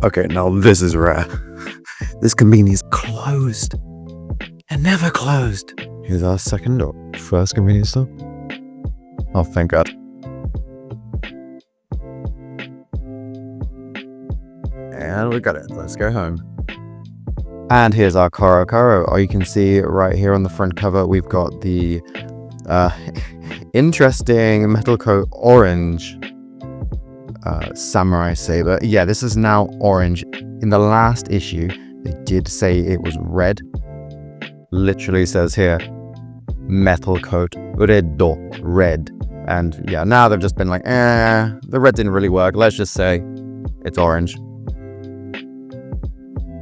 Okay, now this is rare. This convenience closed. It never closed. Here's our second or first convenience store. Oh, thank God. And we got it. Let's go home. And here's our Corocoro. Oh, you can see right here on the front cover, we've got the interesting metal coat orange samurai saber. Yeah, this is now orange. In the last issue, they did say it was red. Literally says here, metal coat, reddo, red. And yeah, now they've just been like, the red didn't really work. Let's just say it's orange.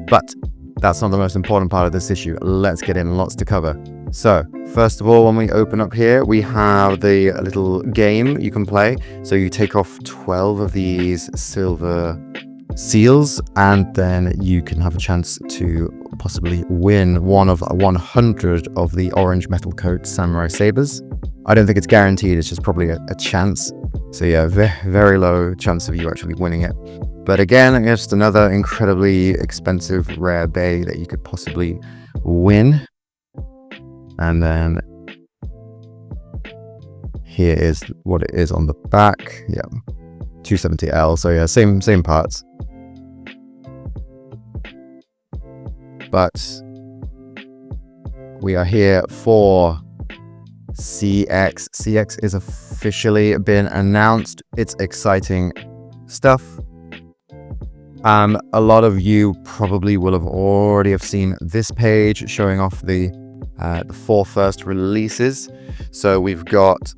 But that's not the most important part of this issue. Let's get in, lots to cover. So, first of all, when we open up here, we have the little game you can play. So you take off 12 of these silver seals, and then you can have a chance to possibly win one of 100 of the orange metal coat samurai sabers. I don't think it's guaranteed, it's just probably a chance. So yeah, very low chance of you actually winning it. But again, just another incredibly expensive rare Bey that you could possibly win. And then here is what it is on the back. Yeah, 270L. So yeah, same parts. But we are here for CX. CX is officially been announced. It's exciting stuff. A lot of you probably will have already have seen this page showing off the 4 first releases. So we've got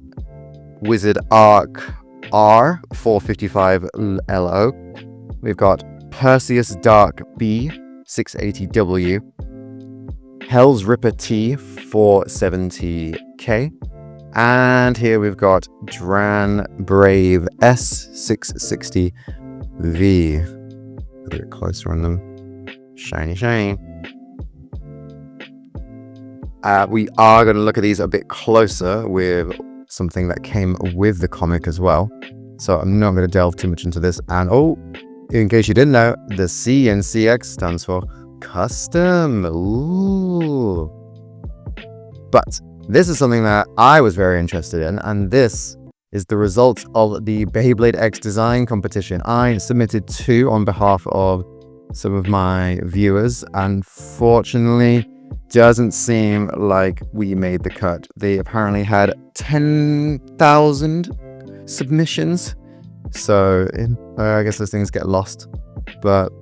Wizard Arc R 455 LO. We've got Perseus Dark B 680W. Hell's Ripper T 470K. And here we've got Dran Brave S 660V. A bit closer on them. Shiny. We are going to look at these a bit closer with something that came with the comic as well. So I'm not going to delve too much into this. And in case you didn't know, the C in CX stands for custom. Ooh. But this is something that I was very interested in, and this is the results of the Beyblade X design competition. I submitted 2 on behalf of some of my viewers. Unfortunately, doesn't seem like we made the cut. They apparently had 10,000 submissions. So I guess those things get lost. But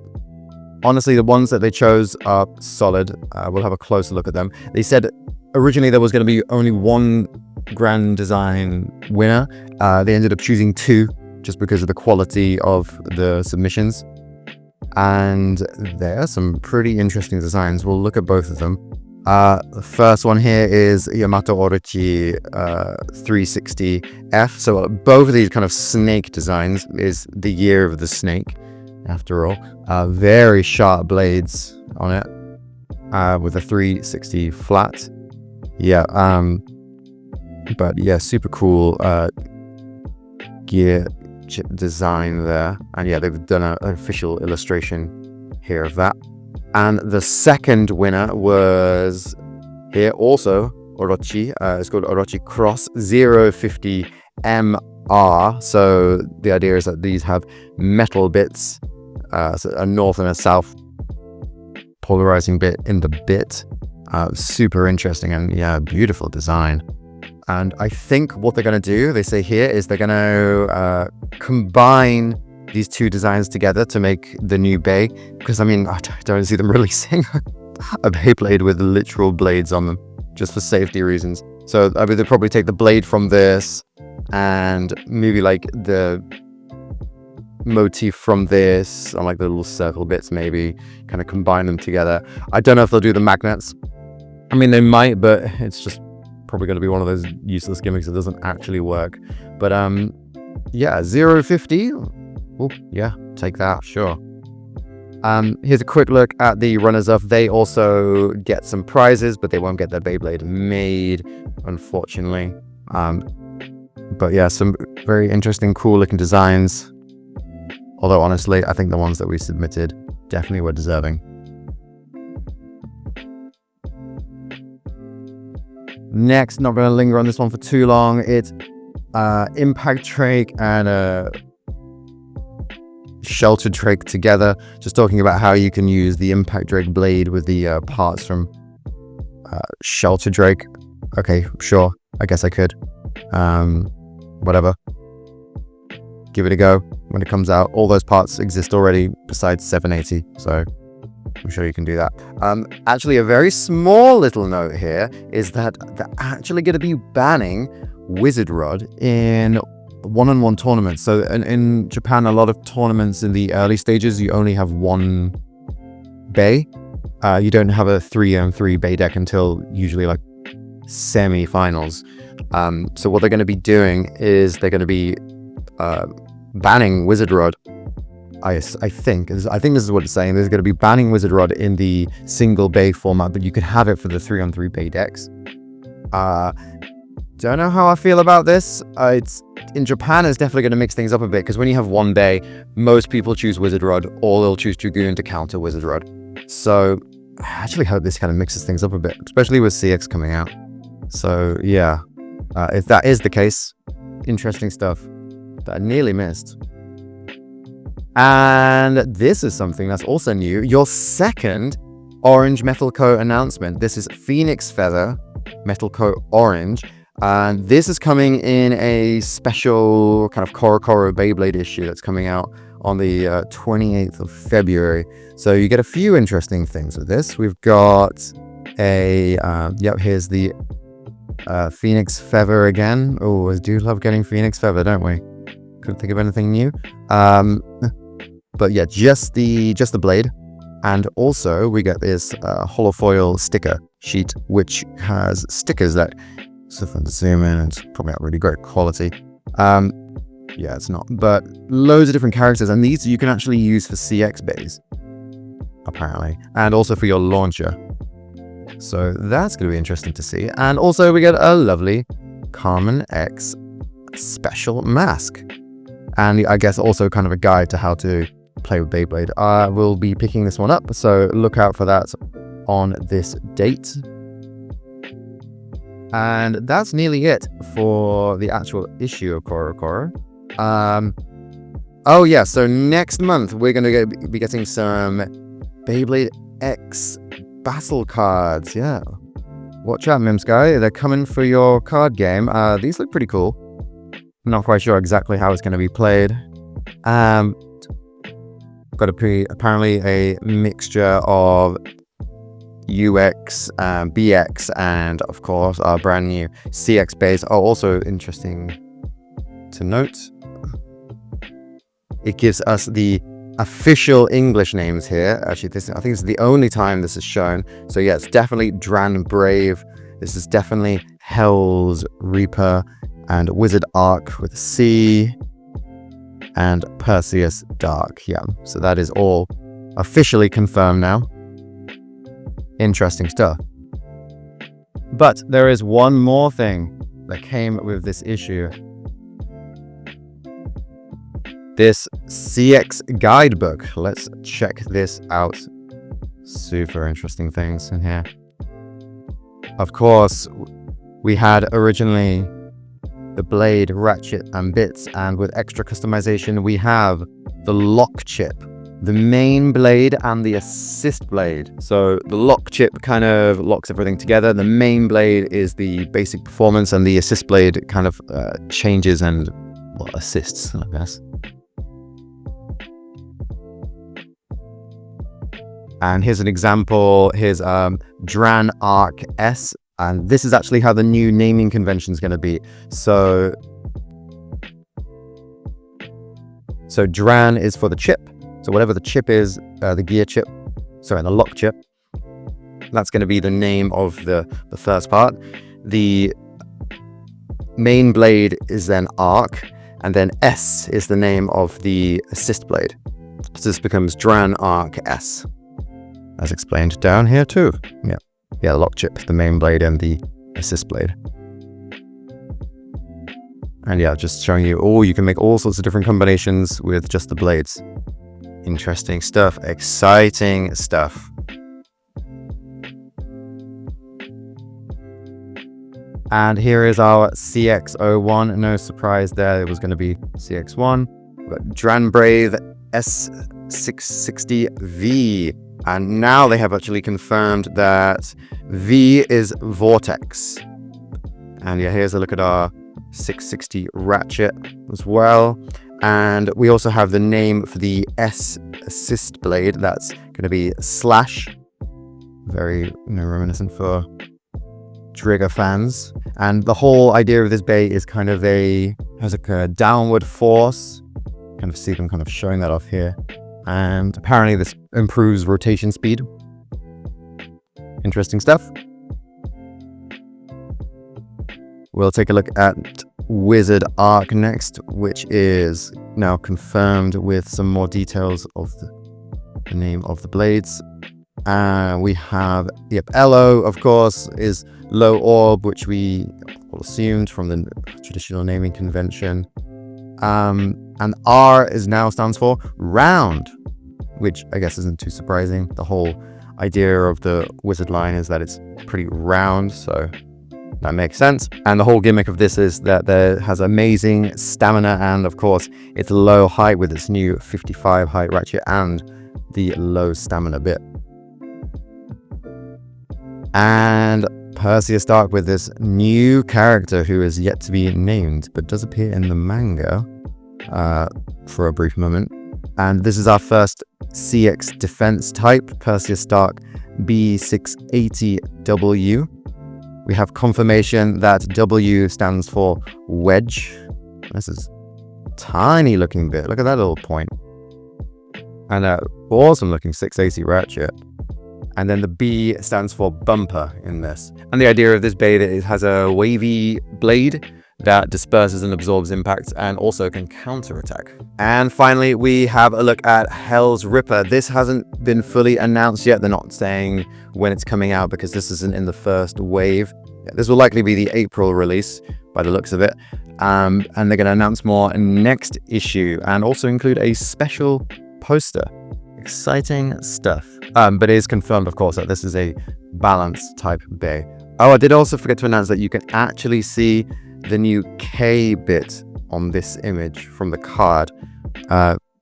honestly, the ones that they chose are solid. We'll have a closer look at them. They said originally there was going to be only 1 grand design winner. They ended up choosing 2 just because of the quality of the submissions. And there are some pretty interesting designs. We'll look at both of them. The first one here is Yamato Orochi 360F. So both of these kind of snake designs is the year of the snake, after all. Very sharp blades on it with a 360 flat. Yeah, but yeah, super cool gear design there. And yeah, they've done an official illustration here of that. And the second winner was here also, Orochi. It's called Orochi Cross 050MR. So the idea is that these have metal bits, so a north and a south polarizing bit in the bit. Super interesting and yeah, beautiful design. And I think what they're going to do, they say here, is they're going to combine these 2 designs together to make the new Bey. Because I mean, I don't see them releasing a Beyblade with literal blades on them, just for safety reasons. So I mean, they'll probably take the blade from this and maybe like the motif from this on like the little circle bits, maybe kind of combine them together. I don't know if they'll do the magnets. I mean, they might, but it's just probably going to be one of those useless gimmicks that doesn't actually work. But yeah, 050. Oh yeah, take that, sure. Here's a quick look at the runners-up. They also get some prizes, but they won't get their Beyblade made, unfortunately. But yeah, some very interesting, cool looking designs Although honestly, I think the ones that we submitted definitely were deserving. Next, not going to linger on this one for too long. It's Impact Drake and Shelter Drake together. Just talking about how you can use the Impact Drake blade with the parts from Shelter Drake. Okay, sure. I guess I could. Whatever. Give it a go when it comes out. All those parts exist already besides 780, so I'm sure you can do that. Actually, a very small little note here is that they're actually going to be banning Wizard Rod in one-on-one tournaments. So in Japan, a lot of tournaments in the early stages, you only have one Bey. You don't have a 3-on-3 Bey deck until usually like semi-finals. So what they're going to be doing is they're going to be banning Wizard Rod. I think this is what it's saying. There's going to be banning Wizard Rod in the single Bey format, but you could have it for the 3-on-3 Bey decks. Don't know how I feel about this. It's in Japan, it's definitely going to mix things up a bit, because when you have one Bey, most people choose Wizard Rod, or they'll choose Dragoon to counter Wizard Rod. So I actually hope this kind of mixes things up a bit, especially with CX coming out. So yeah, if that is the case, interesting stuff that I nearly missed. And this is something that's also new. Your second Orange Metal Coat announcement. This is Phoenix Feather Metal Coat Orange. And this is coming in a special kind of Corocoro Beyblade issue that's coming out on the 28th of February. So you get a few interesting things with this. We've got a, here's the Phoenix Feather again. Oh, I do love getting Phoenix Feather, don't we? Couldn't think of anything new. But yeah, just the blade. And also we get this holofoil sticker sheet, which has stickers that, so if I zoom in, it's probably not really great quality. Yeah, it's not, but loads of different characters, and these you can actually use for CX Beys, apparently, and also for your launcher. So that's going to be interesting to see. And also we get a lovely Carmen X special mask, and I guess also kind of a guide to how to play with Beyblade. I will be picking this one up, so look out for that on this date. And that's nearly it for the actual issue of Corocoro. Oh yeah, so next month we're going to be getting some Beyblade X battle cards. Yeah, watch out, Mimsky, they're coming for your card game. These look pretty cool. Not quite sure exactly how it's going to be played. Got apparently a mixture of UX, BX, and of course our brand new CX Beys. Oh, also interesting to note, it gives us the official English names here. Actually, I think this is the only time this is shown. So yeah, it's definitely Dran Brave. This is definitely Hell's Reaper and Wizard Arc with a C, and Perseus Dark. Yeah, so that is all officially confirmed now. Interesting stuff. But there is one more thing that came with this issue. This CX guidebook. Let's check this out. Super interesting things in here. Of course, we had originally the blade, ratchet, and bits, and with extra customization, we have the lock chip, the main blade, and the assist blade. So the lock chip kind of locks everything together. The main blade is the basic performance, and the assist blade kind of changes and, well, assists, I guess. And here's an example. Here's Dran Arc S, and this is actually how the new naming convention is going to be. So Dran is for the chip. So whatever the chip is, the gear chip, sorry, the lock chip, that's going to be the name of the first part. The main blade is then Arc, and then S is the name of the assist blade. So this becomes Dran Arc S, as explained down here too. Yeah, the lock chip, the main blade, and the assist blade. And yeah, just showing you, oh, you can make all sorts of different combinations with just the blades. Interesting stuff, exciting stuff. And here is our CX-01. No surprise there, it was going to be CX-1. We've got Dranbrave S660V. And now they have actually confirmed that V is Vortex. And yeah, here's a look at our 660 ratchet as well. And we also have the name for the S assist blade. That's going to be Slash. Very reminiscent for trigger fans. And the whole idea of this Bey is kind of has a downward force. Kind of see them kind of showing that off here. And apparently this improves rotation speed. Interesting stuff. We'll take a look at Wizard Arc next, which is now confirmed with some more details of the name of the blades. We have, yep, LO, of course, is low orb, which we all assumed from the traditional naming convention. And R is now stands for round, which I guess isn't too surprising. The whole idea of the wizard line is that it's pretty round, so that makes sense. And the whole gimmick of this is that it has amazing stamina, and of course it's low height with its new 55 height ratchet and the low stamina bit. And Perseus Dark with this new character who is yet to be named, but does appear in the manga for a brief moment. And this is our first CX defense type, Perseus Dark B680W. We have confirmation that W stands for wedge. This is a tiny looking bit. Look at that little point. And awesome looking 680 ratchet. And then the B stands for bumper in this. And the idea of this blade is it has a wavy blade that disperses and absorbs impacts and also can counterattack. And finally, we have a look at Hell's Ripper. This hasn't been fully announced yet. They're not saying when it's coming out because this isn't in the first wave. This will likely be the April release by the looks of it. And they're going to announce more next issue and also include a special poster. Exciting stuff. But it is confirmed, of course, that this is a balanced type Bey. Oh, I did also forget to announce that you can actually see the new K bit on this image from the card.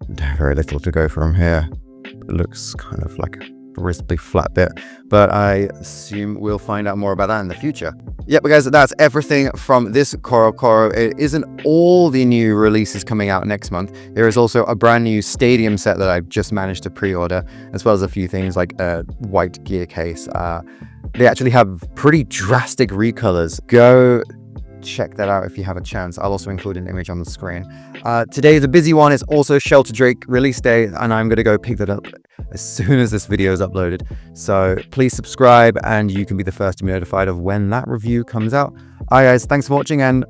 Very little to go from here. It looks kind of like a reasonably flat bit, but I assume we'll find out more about that in the future. Yep, guys, that's everything from this Corocoro. It isn't all the new releases coming out next month. There is also a brand new stadium set that I've just managed to pre-order, as well as a few things like a white gear case. They actually have pretty drastic recolors. Go check that out if you have a chance. I'll also include an image on the screen. Today, the busy one is also Shelter Drake release day, and I'm going to go pick that up as soon as this video is uploaded. So please subscribe and you can be the first to be notified of when that review comes out. Alright guys, thanks for watching and